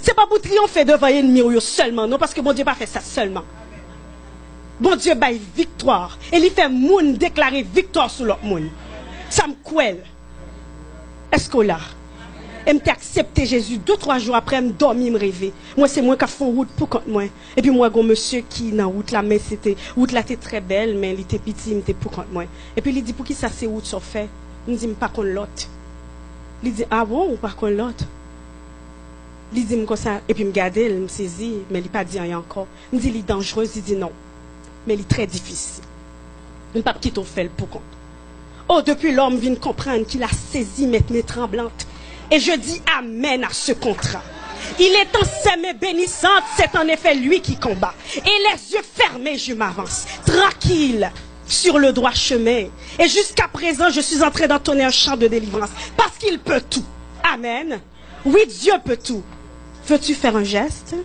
C'est pas pour triompher devant l'ennemi seulement, non, parce que bon Dieu pas fait ça seulement. Bon Dieu baille victoire. Et il fait moun déclarer victoire sur l'autre moun. Ça me couelle. Est-ce qu'on l'a? Et m'te accepté Jésus 2-3 jours après, me dormi, me rêver. Moi, c'est moi qui fais route pour contre moi. Et puis moi, un monsieur qui dans route là, mais c'était route là était très belle, mais il était petit, il était pour contre moi. Et puis il dit pour qui ça c'est route ça fait? Il dit pas contre l'autre. Il dit ah bon ou pas contre l'autre? Il dit comme ça et puis me garder, il me saisit, mais il pas dit rien encore. Il dit il est dangereux, il dit non. Mais il est très difficile. Il pas quitter au fait pour compte. Oh, depuis l'homme vient comprendre qu'il a saisi mes tremblantes. Et je dis amen à ce contrat. Il est en ses bénissante, c'est en effet lui qui combat. Et les yeux fermés, je m'avance, tranquille, sur le droit chemin. Et jusqu'à présent, je suis en train d'entonner un chant de délivrance. Parce qu'il peut tout. Amen. Oui, Dieu peut tout. Veux-tu faire un geste?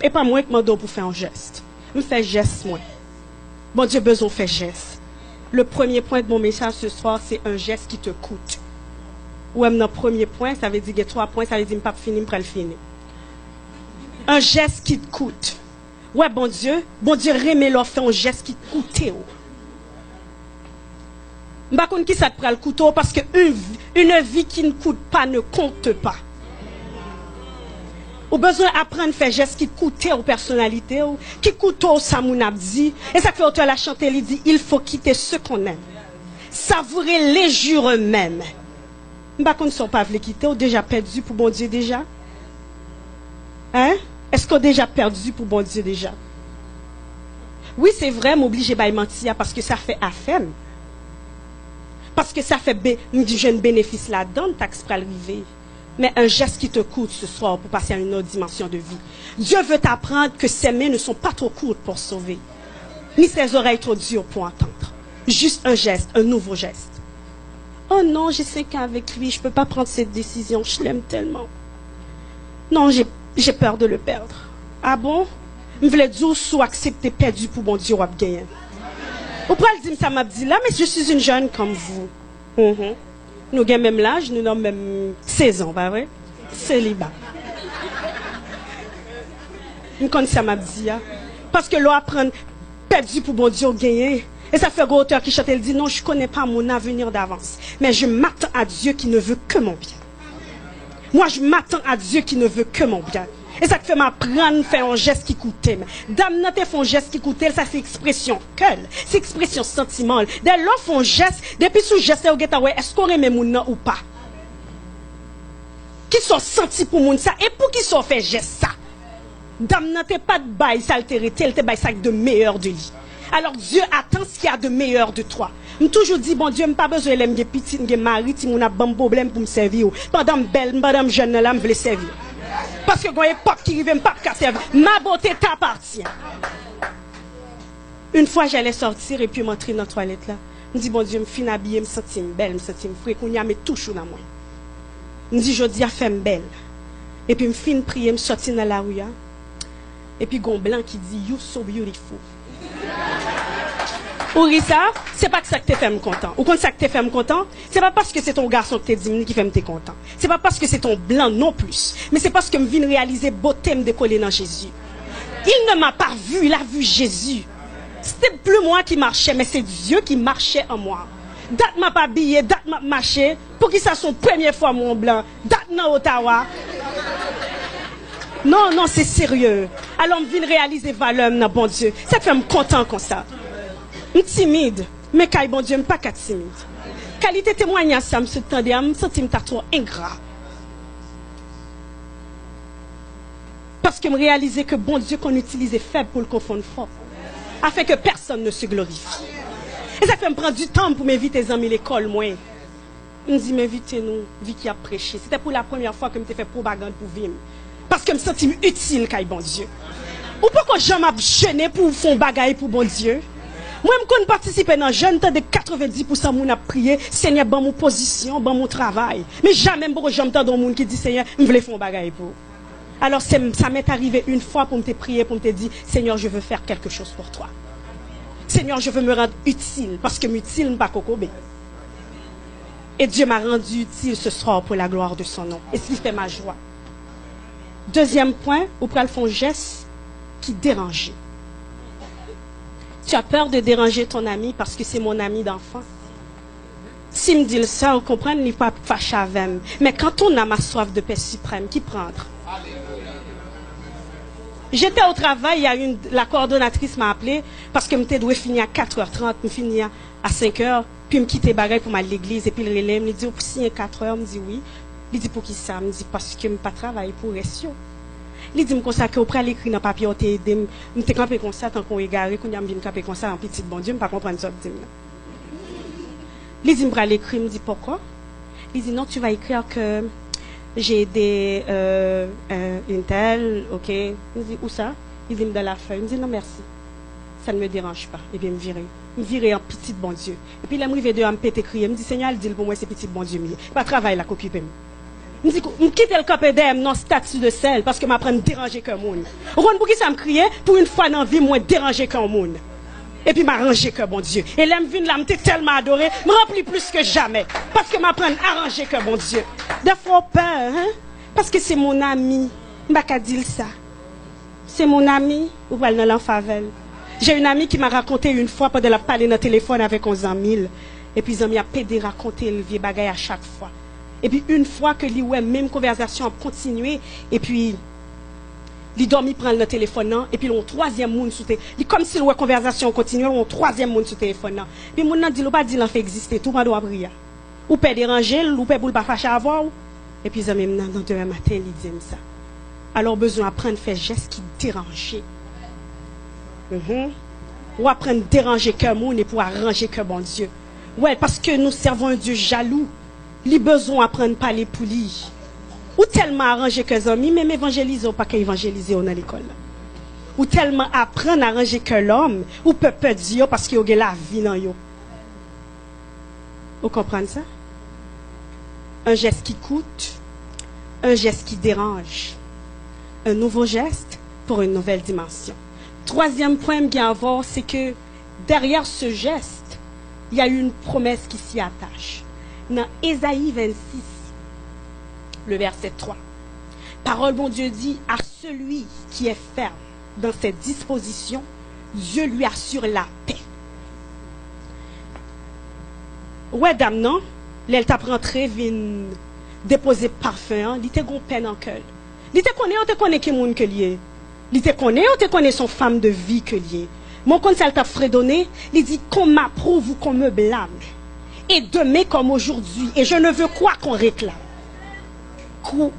Et pas moi qui m'en donne pour faire un geste. Me fais geste, moi. Bon Dieu, besoin de faire geste. Le premier point de mon message ce soir, c'est un geste qui te coûte. Ou même dans le premier point, ça veut dire qu'il y a 3 points, ça veut dire que je ne vais pas finir, je vais le finir. Un geste qui te coûte. Ouais, bon Dieu, remet leur fait un geste qui te coûte. Je ne sais pas qui ça te prend le couteau parce qu'une vie qui ne coûte pas ne compte pas. Ou besoin d'apprendre à faire geste qui coûte aux personnalités, qui coûte aux samounabdi. Et ça fait auteur la chanter, il dit, il faut quitter ce qu'on aime. Savourer les jours eux-mêmes. Je ne sais pas si on ne pas quitter, ou déjà perdu pour bon Dieu déjà. Hein? Est-ce qu'on a déjà perdu pour bon Dieu déjà? Oui, c'est vrai, m'obliger à mentir parce que ça fait affaire. Parce que ça fait du jeune bénéfice là-dedans, taxe pour arriver. Mais un geste qui te coûte ce soir pour passer à une autre dimension de vie. Dieu veut t'apprendre que ses mains ne sont pas trop courtes pour sauver, ni ses oreilles trop dures pour entendre. Juste un geste, un nouveau geste. Oh non, je sais qu'avec lui, je ne peux pas prendre cette décision, je l'aime tellement. Non, j'ai peur de le perdre. Ah bon? Je voulais dire sous accepter perdu pour mon Dieu ou gagner. Vous pouvez le dire, ça m'a dit là, mais je suis une jeune comme vous. Nous avons même l'âge, nous avons même 16 ans, pas vrai? Célibat. Comme ça m'a dit, parce que l'on apprend perdu pour mon Dieu ou gagner. Et ça fait un auteur qui chante, elle dit non, je ne connais pas mon avenir d'avance, mais je m'attends à Dieu qui ne veut que mon bien. Moi, je m'attends à Dieu qui ne veut que mon bien. Et ça te fait m'apprendre à faire un geste qui coûtait. Dame, n'a te fait un geste qui coûtait, ça c'est expression cœur, c'est expression sentiment. Dès lors, font un geste, depuis sous geste, est-ce qu'on aime mon nom ou pas? Qui sont sentis pour mon ça, et pour qui sont fait geste ça? Dame, n'a te pas de bail, ça altérité, elle te bail ça de meilleur de lui. Alors Dieu attend ce qu'il y a de meilleur de toi. Je toujours dit, bon Dieu, je n'ai pas besoin de me petit, de mari, si on a un problème pour me servir. Pendant belle, madame jeune, là, je veux servir. Parce que quand il y a une époque qui arrive, je ne peux pas servir. Ma beauté t'appartient. Une fois, j'allais sortir et puis m'entrer dans la toilette là. Je me dis, bon Dieu, je me finis habillée, je me sens belle, je me sens frais, qu'on y a mes touches dans moi. Je me dis, je dis, je belle. Et puis, je me finis prier, je me sortis dans la rue. Et puis, il y a un blanc qui dit, you so beautiful. Ou ça, c'est pas que ça que te fait me content. Ou quand ça que te fait me content, c'est pas parce que c'est ton garçon que t'es diminué qui fait me content. C'est pas parce que c'est ton blanc non plus. Mais c'est parce que je viens réaliser beauté me décoller dans Jésus. Il ne m'a pas vu, il a vu Jésus. C'était plus moi qui marchais, mais c'est Dieu qui marchait en moi. Date m'a pas habillé, date m'a marché. Pour qui ça son première fois mon blanc. Date dans Ottawa. Non, non, c'est sérieux. Alors, je viens réaliser valeur dans bon Dieu. Ça fait me content comme ça. Je suis timide, mais quand bon Dieu, je ne suis pas timide. Qualité témoignage, ça me sent trop ingrat. Parce que je réalise que bon Dieu qu'on utilise est faible pour le confondre fort. Afin que personne ne se glorifie. Et ça fait me prendre du temps pour m'inviter les amis à l'école, moi. Je me dis, m'invitez-nous, vie qui a prêché. C'était pour la première fois que je me fait propagande pour vivre. Parce que je me sens utile, quand bon Dieu. Ou pourquoi je m'ai gêné pour faire un bagage pour bon Dieu? Moi, je participe dans jeune temps de 90% moun a prié, Seigneur, ban mon position, ban mon travail. Mais jamais je m'entends monde qui dit, Seigneur, je veux faire un bagage pour. Alors, ça m'est arrivé une fois pour me prier, pour me dire, Seigneur, je veux faire quelque chose pour toi. Seigneur, je veux me rendre utile, parce que m'utile, je ne pas kokobé. Et Dieu m'a rendu utile ce soir pour la gloire de son nom. Et ce qui fait ma joie. Deuxième point, ou pral font geste qui dérange. Tu as peur de déranger ton ami parce que c'est mon ami d'enfance. Si me dit ça, on comprend, il n'est pas fâché avec moi. Mais quand on a ma soif de paix suprême, qui prendre? J'étais au travail, il y a la coordonnatrice m'a appelé parce que je devais finir à 4h30, je finis à 5h, puis je quitte bagaille pour aller à l'église, et puis le relais me dit, pour signer 4h, je me dis oui. Il dit pour qui ça? Me dit parce que je ne pas travailler pour Restio. Il dit comme ça que après l'écrit dans papier, je t'ai campé comme ça tant qu'on est garé, qu'on a bien campé comme ça en petit bon Dieu, je ne pas comprendre ça. Il dit me l'écrit, me dit pourquoi? Il dit non, tu vas écrire que j'ai aidé une telle, ok. Il dit où ça? Il dit dans la feuille. Il me dit non merci, ça ne me dérange pas. Et bien me virer en petit bon Dieu. Et puis là me arrivé de me péter crier, me dit Seigneur, il dit pour moi c'est petit bon Dieu, pas travail là qu'occuper. Je dis, je quitte le capé d'aime dans statut de sel parce que je m'apprends à déranger qu'un monde. Vous pour qui ça me criait? Pour une fois dans la vie, moi, déranger qu'un monde. Et puis m'arranger que bon Dieu. Et là, je viens là, je tellement adoré, me remplis plus que jamais. Parce que m'apprends à arranger que bon Dieu. Des fois, peur, hein? Parce que c'est mon ami. Je ne vais pas dire ça. C'est mon ami, ou pas dans l'enfavel. J'ai une amie qui m'a raconté une fois, pendant la parler dans le téléphone avec 11 000. Et puis, ils ont pédé raconter le vieux bagaille à chaque fois. Et puis, une fois que lui, ouais, même conversation a continué, et puis, il dormi prendre le téléphone, et puis, il y a un troisième monde sous téléphone. Comme si la conversation continuait, il y a un troisième monde sous téléphone. Puis, mon nan dit, pas dit, l'en fait exister, tout le monde doit prier. Ou peut déranger, ou peut pour pas fâcher avant. Et puis, ils ont même dans demain matin, ils disent ça. Alors, besoin d'apprendre à faire gestes qui dérangent. Ou apprendre à déranger que monde et pour arranger que bon Dieu. Ouais, parce que nous servons un Dieu jaloux. Il a besoin d'apprendre à parler pour lui. Ou tellement arranger que les amis, même évangéliser ou pas qu'évangéliser dans l'école. Ou tellement apprendre à arranger que l'homme, ou peut dire parce qu'il y a la vie dans yo. Vous comprenez ça? Un geste qui coûte, un geste qui dérange. Un nouveau geste pour une nouvelle dimension. Troisième point bien à voir, c'est que derrière ce geste, il y a une promesse qui s'y attache. Dans Ésaïe 26, le verset 3. Parole, bon Dieu dit, à celui qui est ferme dans ses dispositions, Dieu lui assure la paix. Ouais, dame, non? L'elle t'a rentré, vient déposer parfum, il te gon peine en cœur. Il te connaît ou te connaît qui monde que lié? Il te connaît ou te connaît son femme de vie que lié? Mon conseil t'a fredonné, il dit qu'on m'approuve ou qu'on me blâme. Et demain comme aujourd'hui, et je ne veux quoi qu'on réclame.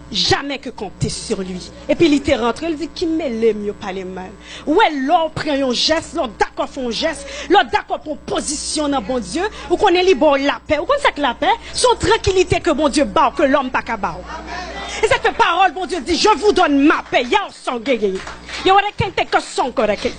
Jamais que compter sur lui. Et puis il était rentré, il dit qui met les mieux pas les mal. Ouais, l'on prend un geste, l'on d'accord font un geste, l'on d'accord pour position dans bon Dieu, ou qu'on est libre la paix. Ou qu'on sait que la paix, son tranquillité que bon Dieu bat, que l'homme pas qu'à bat. Et cette parole, bon Dieu dit, je vous donne ma paix. Il y a un son gagné. Il y a un quelqu'un qui son correct.